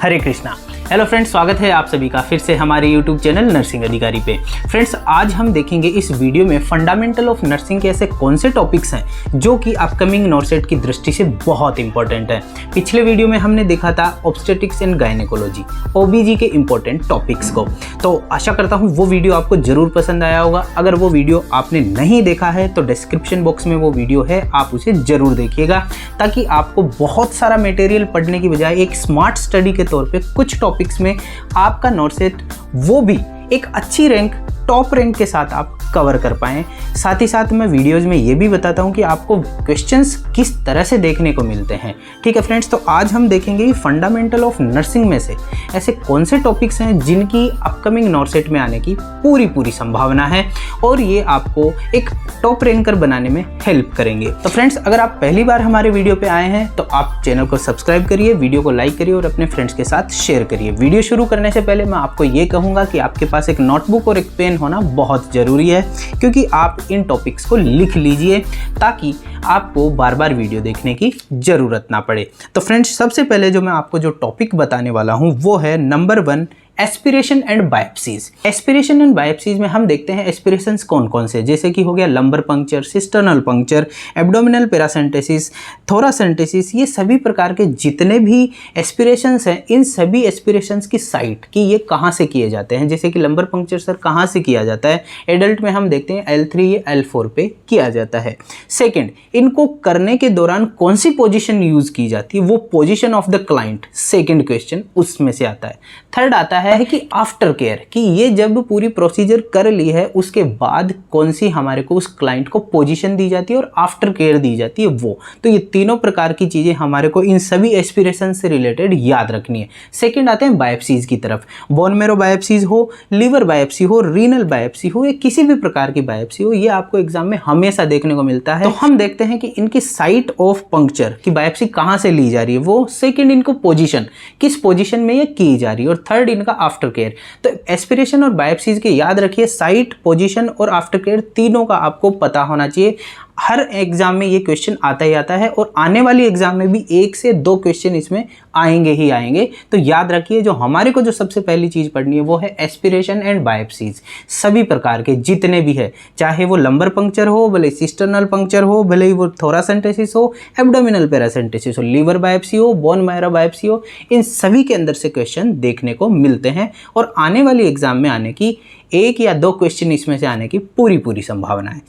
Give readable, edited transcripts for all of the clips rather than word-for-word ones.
हरे Krishna. Hello friends, स्वागत है आप सभी का फिर से हमारे यूट्यूब चैनल नर्सिंग अधिकारी पे। फ्रेंड्स, आज हम देखेंगे इस वीडियो में फंडामेंटल ऑफ नर्सिंग के ऐसे कौन से टॉपिक्स हैं जो कि अपकमिंग नॉर्सेट की दृष्टि से बहुत इंपॉर्टेंट है। पिछले वीडियो में हमने देखा था ऑब्स्टेटिक्स एंड गायनेकोलॉजी, ओबीजी के इंपॉर्टेंट टॉपिक्स को। तो आशा करता हूँ वो वीडियो आपको जरूर पसंद आया होगा। अगर वो वीडियो आपने नहीं देखा है तो डिस्क्रिप्शन बॉक्स में वो वीडियो है, आप उसे जरूर देखिएगा ताकि आपको बहुत सारा मटेरियल पढ़ने की बजाय एक स्मार्ट स्टडी के तौर पे कुछ टॉपिक्स में आपका नॉर्सेट वो भी एक अच्छी रैंक, टॉप रैंक के साथ आप कवर कर पाएँ। साथ ही साथ मैं वीडियोज़ में ये भी बताता हूँ कि आपको क्वेश्चंस किस तरह से देखने को मिलते हैं। ठीक है फ्रेंड्स, तो आज हम देखेंगे फंडामेंटल ऑफ नर्सिंग में से ऐसे कौन से टॉपिक्स हैं जिनकी अपकमिंग नॉर्सेट में आने की पूरी संभावना है और ये आपको एक टॉप रैंकर बनाने में हेल्प करेंगे। तो फ्रेंड्स, अगर आप पहली बार हमारे वीडियो पे आए हैं तो आप चैनल को सब्सक्राइब करिए, वीडियो को लाइक करिए और अपने फ्रेंड्स के साथ शेयर करिए। वीडियो शुरू करने से पहले मैं आपको ये कहूँगा कि आपके पास एक नोटबुक और एक पेन होना बहुत ज़रूरी है, क्योंकि आप इन टॉपिक्स को लिख लीजिए ताकि आपको बार बार वीडियो देखने की ज़रूरत ना पड़े। तो फ्रेंड्स, सबसे पहले जो मैं आपको जो टॉपिक बताने वाला हूँ वो है number 1, aspiration and biopsies. Aspiration and biopsies में हम देखते हैं एस्पिरेशंस कौन कौन से, जैसे कि हो गया lumbar puncture, cisternal puncture, abdominal paracentesis, thoracentesis. ये सभी प्रकार के जितने भी एस्पिरेशंस हैं, इन सभी एस्पिरेशंस की साइट कि ये कहाँ से किए जाते हैं। जैसे कि लंबर पंक्चर सर कहाँ से किया जाता है, एडल्ट में हम देखते हैं L3 या L4 पे किया जाता है। सेकेंड, इनको करने के दौरान कौन सी पोजिशन यूज की जाती है, वो position of the client, second question उसमें से आता है। थर्ड आता है कि आफ्टर केयर, कि ये जब पूरी प्रोसीजर कर ली है उसके बाद कौन सी हमारे को उस क्लाइंट को पोजीशन दी जाती है और आफ्टर केयर दी जाती है वो। तो ये तीनों प्रकार की चीज़ें हमारे को इन सभी एस्पिरेशन से रिलेटेड याद रखनी है। सेकंड आते हैं बायोप्सीज की तरफ। बोन मेरो बायोप्सीज हो, लीवर बायोप्सी हो, रीनल बायोप्सी हो या किसी भी प्रकार की बायोप्सी हो, ये आपको एग्जाम में हमेशा देखने को मिलता है। तो हम देखते हैं कि इनकी साइट ऑफ पंक्चर की बायोप्सी कहाँ से ली जा रही है वो, सेकेंड इनको पोजिशन, किस पोजिशन में ये की जा रही है, और थर्ड इनका आफ्टर केयर। तो एस्पिरेशन और बायोप्सीज के याद रखिए, साइट, पोजीशन और आफ्टर केयर तीनों का आपको पता होना चाहिए। हर एग्जाम में ये क्वेश्चन आता ही आता है और आने वाली एग्जाम में भी 1 से 2 क्वेश्चन इसमें आएंगे ही आएंगे। तो याद रखिए, जो हमारे को जो सबसे पहली चीज़ पढ़नी है वो है एस्पिरेशन एंड बायोप्सीज, सभी प्रकार के जितने भी है, चाहे वो लंबर पंक्चर हो, भले सिस्टर्नल पंक्चर हो, भले ही वो थोरासेंटेसिस हो, एब्डोमिनल पैरासेंटेसिस हो, लीवर बायोप्सी हो, बोन मैरो बायोप्सी हो, इन सभी के अंदर से क्वेश्चन देखने को मिलते हैं और आने वाली एग्जाम में आने की 1 या 2 क्वेश्चन इसमें से आने की पूरी संभावना है।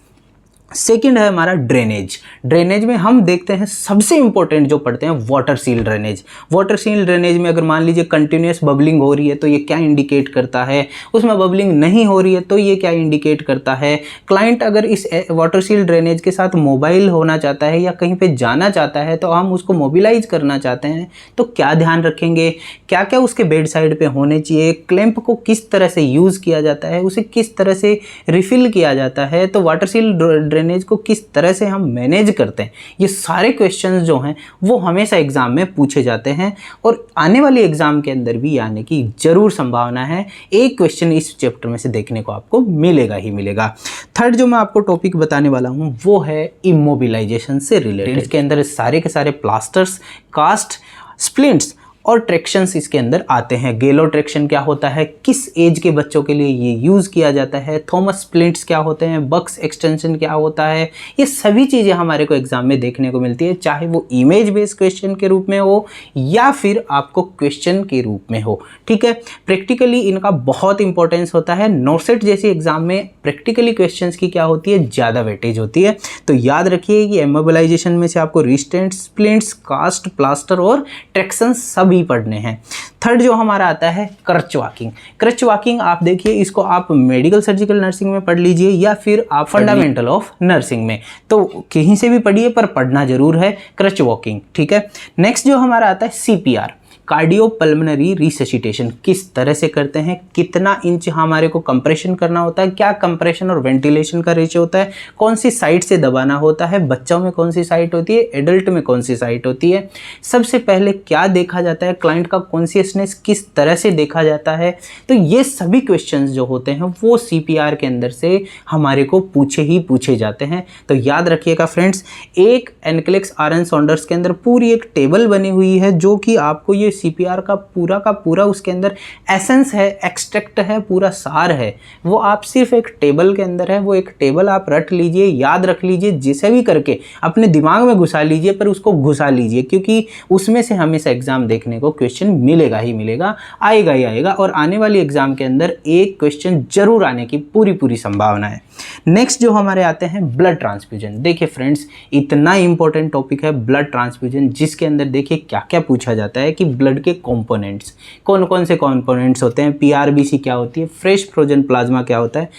सेकेंड है हमारा ड्रेनेज। ड्रेनेज में हम देखते हैं सबसे इंपॉर्टेंट जो पढ़ते हैं water seal drainage. Water seal drainage में अगर मान लीजिए कंटिन्यूस बबलिंग हो रही है तो ये क्या इंडिकेट करता है, उसमें बबलिंग नहीं हो रही है तो ये क्या इंडिकेट करता है। क्लाइंट अगर इस वाटर सील ड्रेनेज के साथ मोबाइल होना चाहता है या कहीं पे जाना चाहता है तो हम उसको मोबिलाइज करना चाहते हैं तो क्या ध्यान रखेंगे, क्या क्या उसके बेड साइड पे होने चाहिए, क्लैंप को किस तरह से यूज़ किया जाता है, उसे किस तरह से रिफिल किया जाता है, तो वाटर सील ड्रेनेज को किस तरह से हम मैनेज करते हैं। ये सारे क्वेश्चंस जो हैं वो हमेशा एग्जाम में पूछे जाते हैं और आने वाली एग्जाम के अंदर भी आने की जरूर संभावना है। एक क्वेश्चन इस चैप्टर में से देखने को आपको मिलेगा ही मिलेगा। थर्ड जो मैं आपको टॉपिक बताने वाला हूँ वो है इमोबिलाइजेशन से रिलेटेड। इसके अंदर सारे के सारे प्लास्टर्स, कास्ट, स्प्लिंट्स और ट्रैक्शंस इसके अंदर आते हैं। गेलो ट्रैक्शन क्या होता है, किस एज के बच्चों के लिए ये यूज़ किया जाता है, थॉमस स्प्लिंट्स क्या होते हैं, बक्स एक्सटेंशन क्या होता है, ये सभी चीज़ें हमारे को एग्जाम में देखने को मिलती है, चाहे वो इमेज बेस्ड क्वेश्चन के रूप में हो या फिर आपको क्वेश्चन के रूप में हो। ठीक है, प्रैक्टिकली इनका बहुत इंपॉर्टेंस होता है। नॉर्सेट जैसी एग्जाम में प्रैक्टिकली क्वेश्चन की क्या होती है, ज़्यादा वेटेज होती है। तो याद रखिए कि इमोबिलाइजेशन में से आपको रिस्टेंट, स्प्लिंट्स, कास्ट, प्लास्टर और ट्रैक्शन सब भी पढ़ने हैं। थर्ड जो हमारा आता है क्रच वॉकिंग। क्रच वॉकिंग आप देखिए, इसको आप मेडिकल सर्जिकल नर्सिंग में पढ़ लीजिए या फिर आप फंडामेंटल ऑफ नर्सिंग में, तो कहीं से भी पढ़िए पर पढ़ना जरूर है क्रच वॉकिंग। ठीक है, नेक्स्ट जो हमारा आता है CPR, कार्डियो पल्मोनरी रिससिटेशन। किस तरह से करते हैं, कितना इंच हमारे को कंप्रेशन करना होता है, क्या कंप्रेशन और वेंटिलेशन का रेशियो होता है, कौन सी साइड से दबाना होता है, बच्चों में कौन सी साइट होती है, एडल्ट में कौन सी साइट होती है, सबसे पहले क्या देखा जाता है, क्लाइंट का कॉन्शियसनेस किस तरह से देखा जाता है। तो ये सभी क्वेश्चंस जो होते हैं वो CPR के अंदर से हमारे को पूछे जाते हैं। तो याद रखिएगा फ्रेंड्स, एक एनक्लेक्स RN सॉन्डर्स के अंदर पूरी एक टेबल बनी हुई है जो कि आपको ये CPR का पूरा उसके अंदर एसेंस है, एक्सट्रैक्ट है, पूरा सार है, वो आप सिर्फ एक टेबल के अंदर है। वो एक टेबल आप रट लीजिए, याद रख लीजिए, जिसे भी करके अपने दिमाग में घुसा लीजिए, पर उसको घुसा लीजिए, क्योंकि उसमें से हमेशा एग्जाम देखने को क्वेश्चन मिलेगा ही मिलेगा, आएगा ही आएगा, और आने वाली एग्जाम के अंदर एक क्वेश्चन जरूर आने की पूरी संभावना है। नेक्स्ट जो हमारे आते हैं ब्लड ट्रांसफ्यूजन। देखिए फ्रेंड्स, इतना इंपॉर्टेंट टॉपिक है ब्लड ट्रांसफ्यूजन, जिसके अंदर देखिए क्या क्या पूछा जाता है कि ब्लड के कंपोनेंट्स, कौन कौन से कंपोनेंट्स होते हैं, PRBC क्या होती है, फ्रेश फ्रोजन प्लाज्मा क्या होता है,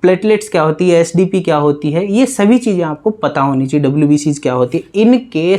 प्लेटलेट्स क्या होती है, SDP क्या होती है, ये सभी चीज़ें आपको पता होनी चाहिए। WBCs क्या होती है, इनके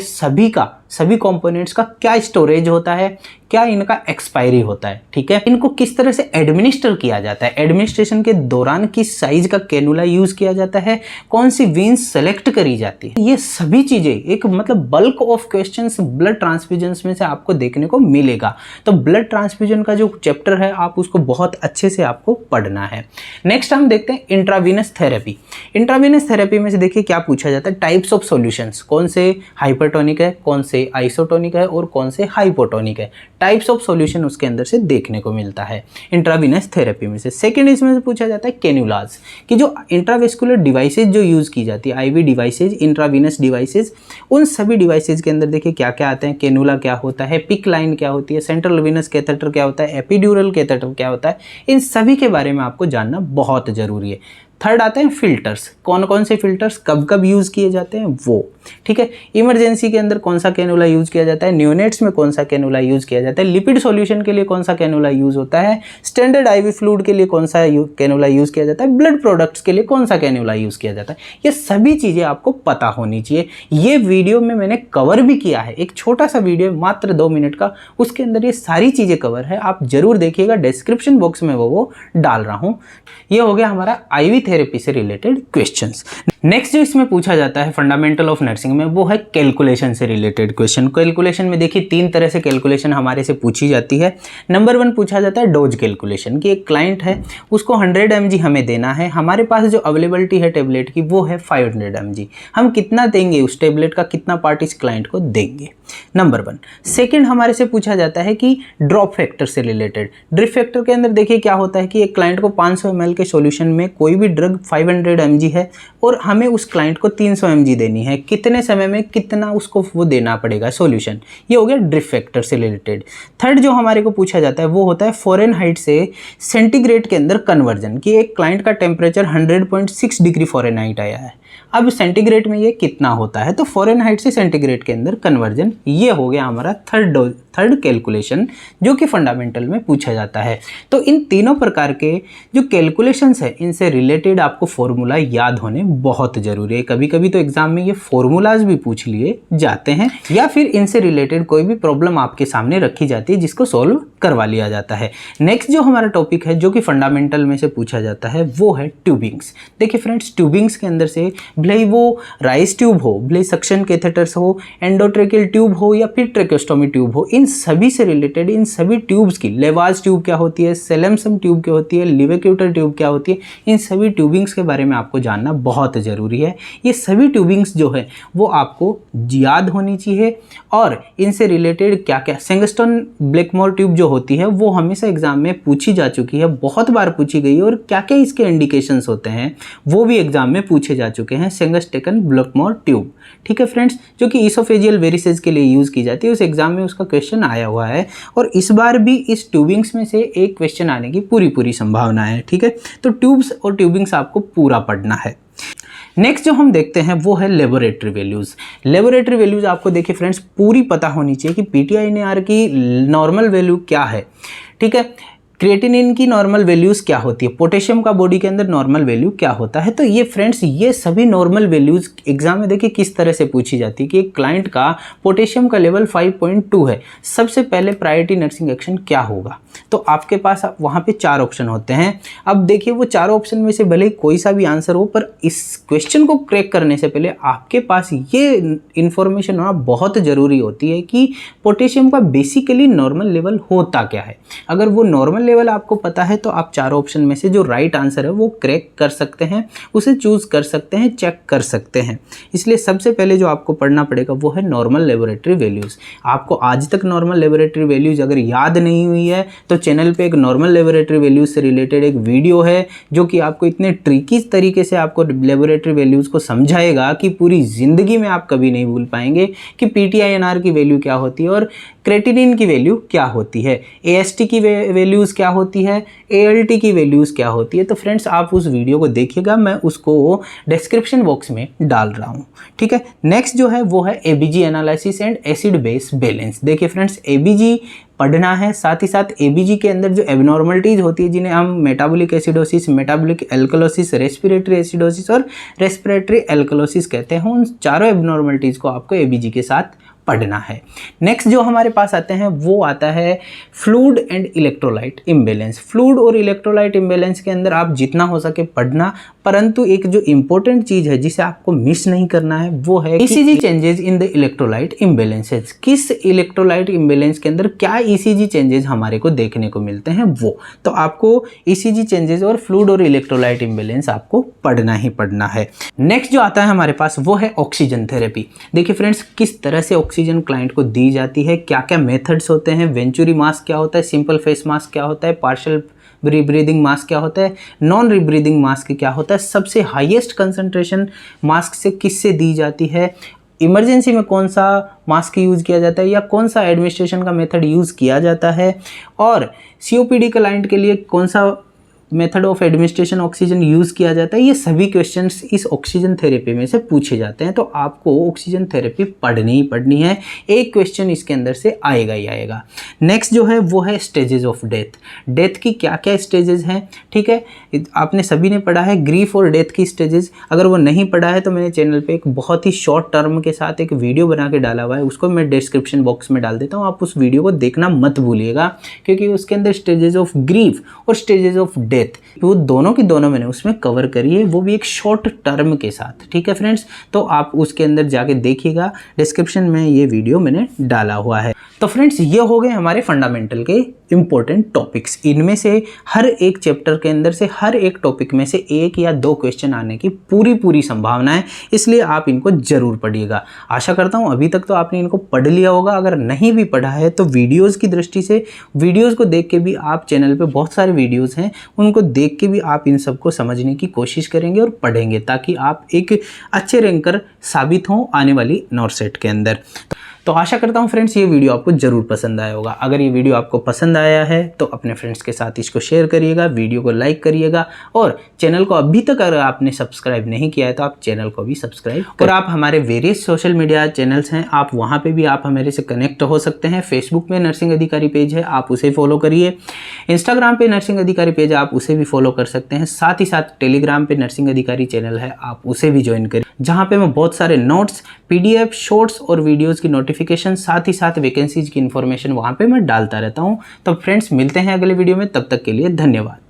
सभी कंपोनेंट्स का क्या स्टोरेज होता है, क्या इनका एक्सपायरी होता है, ठीक है, इनको किस तरह से एडमिनिस्टर किया जाता है, एडमिनिस्ट्रेशन के दौरान किस साइज का कैनुला यूज किया जाता है, कौन सी वेन्स सेलेक्ट करी जाती है, ये सभी चीजें एक मतलब bulk of questions blood transfusions में से आपको देखने को मिलेगा। तो ब्लड ट्रांसफ्यूजन का जो चैप्टर है आप उसको बहुत अच्छे से आपको पढ़ना है। नेक्स्ट हम देखते हैं इंट्रावीनस थेरेपी। इंट्रावीनस थेरेपी में से देखिए क्या पूछा जाता है, टाइप्स ऑफ सॉल्यूशंस, कौन से हाइपरटोनिक है, कौन से आइसोटोनिक है और कौन से हाइपोटोनिक है, टाइप्स ऑफ सॉल्यूशन उसके अंदर से देखने को मिलता है इंट्रावीनस थेरेपी में से। सेकंड इसमें से पूछा जाता है कैन्युलास, कि जो इंट्रावेस्कुलर डिवाइसेज जो यूज़ की जाती है, IV डिवाइसेज, इंट्रावीनस डिवाइसेज, उन सभी डिवाइसेज के अंदर देखिए क्या क्या आते हैं, कैनुला क्या होता है, पिक लाइन क्या होती है, सेंट्रल वेनस कैथेटर क्या होता है, एपिड्यूरल कैथेटर क्या होता है, इन सभी के बारे में आपको जानना बहुत ज़रूरी है। थर्ड आते हैं फिल्टर्स, कौन कौन से फिल्टर्स कब कब यूज़ किए जाते हैं वो, ठीक है, इमरजेंसी के अंदर कौन सा कैनुला यूज़ किया जाता है, न्यूनेट्स में कौन सा कैनुला यूज़ किया जाता है, लिपिड सॉल्यूशन के लिए कौन सा कैनुला यूज़ होता है, स्टैंडर्ड IV फ्लूइड के लिए कौन सा कैनुला यूज़ किया जाता है, ब्लड प्रोडक्ट्स के लिए कौन सा कैनुला यूज़ किया जाता है, ये सभी चीज़ें आपको पता होनी चाहिए। ये वीडियो में मैंने कवर भी किया है, एक छोटा सा वीडियो मात्र 2 मिनट का, उसके अंदर ये सारी चीज़ें कवर है, आप जरूर देखिएगा, डिस्क्रिप्शन बॉक्स में वो डाल रहा हूँ। ये हो गया हमारा IV थेरेपी से रिलेटेड क्वेश्चंस। नेक्स्ट जो इसमें पूछा जाता है फंडामेंटल ऑफ नर्सिंग में, वो है कैलकुलेशन से रिलेटेड क्वेश्चन। कैलकुलेशन में देखिए 3 तरह से कैलकुलेशन हमारे से पूछी जाती है। नंबर 1 पूछा जाता है डोज कैलकुलेशन, कि एक क्लाइंट है उसको 100 mg हमें देना है, हमारे पास जो अवेलेबिलिटी है टेबलेट की वो है 500 mg, हम कितना देंगे, उस टेबलेट का कितना पार्ट इस क्लाइंट को देंगे, नंबर 1। सेकेंड हमारे से पूछा जाता है कि ड्रॉप फैक्टर से रिलेटेड। ड्रिप फैक्टर के अंदर देखिए क्या होता है कि एक क्लाइंट को 500 ml के सॉल्यूशन में कोई भी ड्रग 500 mg है और हमें उस क्लाइंट को 300 mg देनी है, कितने समय में कितना उसको वो देना पड़ेगा सॉल्यूशन, ये हो गया ड्रिप फैक्टर से रिलेटेड। थर्ड जो हमारे को पूछा जाता है वो होता है फ़ारेनहाइट से सेंटीग्रेड के अंदर कन्वर्जन, कि एक क्लाइंट का टेम्परेचर 100.6 डिग्री फ़ारेनहाइट आया है, अब सेंटीग्रेड में ये कितना होता है, तो फ़ारेनहाइट से सेंटीग्रेड के अंदर कन्वर्जन, ये हो गया हमारा थर्ड कैलकुलेशन जो कि फंडामेंटल में पूछा जाता है। तो इन तीनों प्रकार के जो कैलकुलेशंस है इनसे रिलेटेड आपको फॉर्मूला याद होने बहुत ज़रूरी है। कभी कभी तो एग्जाम में ये फॉर्मूलाज भी पूछ लिए जाते हैं, या फिर इनसे रिलेटेड कोई भी प्रॉब्लम आपके सामने रखी जाती है जिसको सॉल्व करवा लिया जाता है। नेक्स्ट जो हमारा टॉपिक है जो कि फंडामेंटल में से पूछा जाता है वो है ट्यूबिंग्स। देखिए फ्रेंड्स, ट्यूबिंग्स के अंदर से भले वो राइस ट्यूब हो, भले सक्शन कैथेटर्स हो, एंडोट्रेकियल ट्यूब हो या फिर ट्रेकोस्टोमी ट्यूब हो, इन सभी से रिलेटेड इन सभी ट्यूब्स की लेवाज ट्यूब क्या होती है, सेलेमसम ट्यूब क्या होती है, लिवेक्यूटर ट्यूब क्या होती है, इन सभी ट्यूबिंग्स के बारे में आपको जानना बहुत ज़रूरी है। ये सभी ट्यूबिंग्स जो है वो आपको याद होनी चाहिए, और इनसे रिलेटेड क्या क्या सेंगस्टन ब्लैकमोर ट्यूब जो होती है वो हमेशा एग्जाम में पूछी जा चुकी है, बहुत बार पूछी गई है, और क्या क्या इसके इंडिकेशंस होते हैं वो भी एग्जाम में पूछे जा चुके हैं। सेंगस्टेकन ब्लैकमोर ट्यूब, ठीक है फ्रेंड्स, जो कि इसोफेजियल वेरिसेस के लिए यूज़ की जाती है, उस एग्जाम में उसका क्वेश्चन आया हुआ है, और इस बार भी इस ट्यूबिंग्स में से एक क्वेश्चन आने की पूरी संभावना है, ठीक है। तो ट्यूब्स और ट्यूबिंग्स आपको पूरा पढ़ना है। नेक्स्ट जो हम देखते हैं वो है लेबोरेटरी वैल्यूज़। लेबोरेटरी वैल्यूज़ आपको देखिए फ्रेंड्स पूरी पता होनी चाहिए कि PTINR की नॉर्मल वैल्यू क्या है, ठीक है, क्रिएटिनिन की नॉर्मल वैल्यूज़ क्या होती है, पोटेशियम का बॉडी के अंदर नॉर्मल वैल्यू क्या होता है। तो ये फ्रेंड्स ये सभी नॉर्मल वैल्यूज़ एग्जाम में देखिए किस तरह से पूछी जाती है कि एक क्लाइंट का पोटेशियम का लेवल 5.2 है, सबसे पहले प्रायोरिटी नर्सिंग एक्शन क्या होगा। तो आपके पास वहाँ पे 4 ऑप्शन होते हैं। अब देखिए वो 4 ऑप्शन में से भले कोई सा भी आंसर हो, पर इस क्वेश्चन को क्रैक करने से पहले आपके पास ये इन्फॉर्मेशन होना बहुत ज़रूरी होती है कि पोटेशियम का बेसिकली नॉर्मल लेवल होता क्या है। अगर वो नॉर्मल लेवल आपको पता है तो आप चारों ऑप्शन में से जो राइट आंसर है वो क्रैक कर सकते हैं, उसे चूज कर सकते हैं, चेक कर सकते हैं। इसलिए सबसे पहले जो आपको पढ़ना पड़ेगा वो है नॉर्मल लेबोरेटरी वैल्यूज़। आपको आज तक नॉर्मल लेबोरेटरी वैल्यूज़ अगर याद नहीं हुई है तो चैनल पे एक नॉर्मल लेबोरेटरी वैल्यूज़ से रिलेटेड एक वीडियो है जो कि आपको इतने ट्रिकी तरीके से आपको लेबोरेटरी वैल्यूज़ को समझाएगा कि पूरी ज़िंदगी में आप कभी नहीं भूल पाएंगे कि PTINR की वैल्यू क्या होती है और क्रेटिनिन की वैल्यू क्या होती है, AST की वैल्यूज़ क्या होती है, ALT की वैल्यूज़ क्या होती है। तो फ्रेंड्स आप उस वीडियो को देखिएगा, मैं उसको डिस्क्रिप्शन बॉक्स में डाल रहा हूँ, ठीक है। नेक्स्ट जो है वो है ABG analysis and acid base balance. देखिए फ्रेंड्स, ABG पढ़ना है, साथ ही साथ ABG के अंदर जो एबनॉर्मलिटीज़ होती है जिन्हें हम metabolic acidosis, metabolic alkalosis, respiratory acidosis और रेस्पिरेटरी एल्कलोसिस कहते हैं, उन चारों एबनॉर्मलिटीज़ को आपको ABG के साथ पढ़ना है। नेक्स्ट जो हमारे पास आते हैं वो आता है fluid and electrolyte imbalance. Fluid और इलेक्ट्रोलाइट इम्बैलेंस के अंदर आप जितना हो सके पढ़ना, परंतु एक जो इंपॉर्टेंट चीज़ है जिसे आपको मिस नहीं करना है वो है ECG changes in the electrolyte imbalances. किस इलेक्ट्रोलाइट इम्बैलेंस के अंदर क्या ECG चेंजेस हमारे को देखने को मिलते हैं वो, तो आपको ECG चेंजेस और फ्लूइड और इलेक्ट्रोलाइट इम्बैलेंस आपको पढ़ना ही पढ़ना है। नेक्स्ट जो आता है हमारे पास वो है ऑक्सीजन थेरेपी। देखिए फ्रेंड्स, किस तरह से ऑक्सीजन क्लाइंट को दी जाती है, क्या क्या मेथड्स होते हैं, वेंचुरी मास्क क्या होता है, सिंपल फेस मास्क क्या होता है, पार्शियल रीब्रीदिंग मास्क क्या होता है, नॉन रीब्रीदिंग मास्क क्या होता है, सबसे हाईएस्ट कंसंट्रेशन मास्क से किससे दी जाती है, इमरजेंसी में कौन सा मास्क यूज़ किया जाता है या कौन सा एडमिनिस्ट्रेशन का मेथड यूज़ किया जाता है, और COPD क्लाइंट के लिए कौन सा method of administration oxygen use किया जाता है। ये सभी क्वेश्चंस इस ऑक्सीजन थेरेपी में से पूछे जाते हैं, तो आपको ऑक्सीजन थेरेपी पढ़नी ही पढ़नी है। एक क्वेश्चन इसके अंदर से आएगा ही आएगा। नेक्स्ट जो है वो है स्टेजेस ऑफ डेथ। डेथ की क्या क्या स्टेजेस हैं, ठीक है, आपने सभी ने पढ़ा है ग्रीफ और डेथ की स्टेजेस। अगर वो नहीं पढ़ा है तो मैंने चैनल पर एक बहुत ही शॉर्ट टर्म के साथ एक वीडियो बना के डाला हुआ है, उसको मैं डिस्क्रिप्शन बॉक्स में डाल देता हूँ, आप उस वीडियो को देखना मत भूलिएगा, क्योंकि उसके अंदर स्टेजेस ऑफ ग्रीफ और स्टेजेस ऑफ डेथ वो दोनों की दोनों मैंने उसमें कवर करी है, वो भी एक शॉर्ट टर्म के साथ, ठीक है फ्रेंड्स। तो आप उसके अंदर जाके देखिएगा, डिस्क्रिप्शन में ये वीडियो मैंने डाला हुआ है। तो फ्रेंड्स ये हो गए हमारे फंडामेंटल के इंपॉर्टेंट टॉपिक्स। इनमें से हर एक चैप्टर के अंदर से हर एक टॉपिक में से 1 या 2 क्वेश्चन आने की पूरी संभावना है, इसलिए आप इनको जरूर पढ़िएगा। आशा करता हूँ अभी तक तो आपने इनको पढ़ लिया होगा। अगर नहीं भी पढ़ा है तो वीडियोज़ की दृष्टि से वीडियोज़ को देख के भी, आप चैनल पर बहुत सारे वीडियोज़ हैं उनको देख के भी आप इन सबको समझने की कोशिश करेंगे और पढ़ेंगे, ताकि आप एक अच्छे रैंकर साबित हों आने वाली नॉर्सेट के अंदर। तो आशा करता हूँ फ्रेंड्स ये वीडियो आपको ज़रूर पसंद आया होगा। अगर ये वीडियो आपको पसंद आया है तो अपने फ्रेंड्स के साथ इसको शेयर करिएगा, वीडियो को लाइक करिएगा, और चैनल को अभी तक अगर आपने सब्सक्राइब नहीं किया है तो आप चैनल को भी सब्सक्राइब करें। और आप हमारे वेरियस सोशल मीडिया चैनल्स हैं, आप वहाँ पर भी आप हमारे से कनेक्ट हो सकते हैं। फेसबुक में नर्सिंग अधिकारी पेज है, आप उसे फॉलो करिए। इंस्टाग्राम पे नर्सिंग अधिकारी पेज आप उसे भी फॉलो कर सकते हैं। साथ ही साथ टेलीग्राम पे नर्सिंग अधिकारी चैनल है, आप उसे भी ज्वाइन करें, जहाँ पे मैं बहुत सारे नोट्स, PDF, शॉर्ट्स और वीडियोज़ की नोटिफिकेशन, साथ ही साथ वैकेंसीज की इन्फॉर्मेशन वहाँ पे मैं डालता रहता हूँ। तो फ्रेंड्स मिलते हैं अगले वीडियो में, तब तक के लिए धन्यवाद।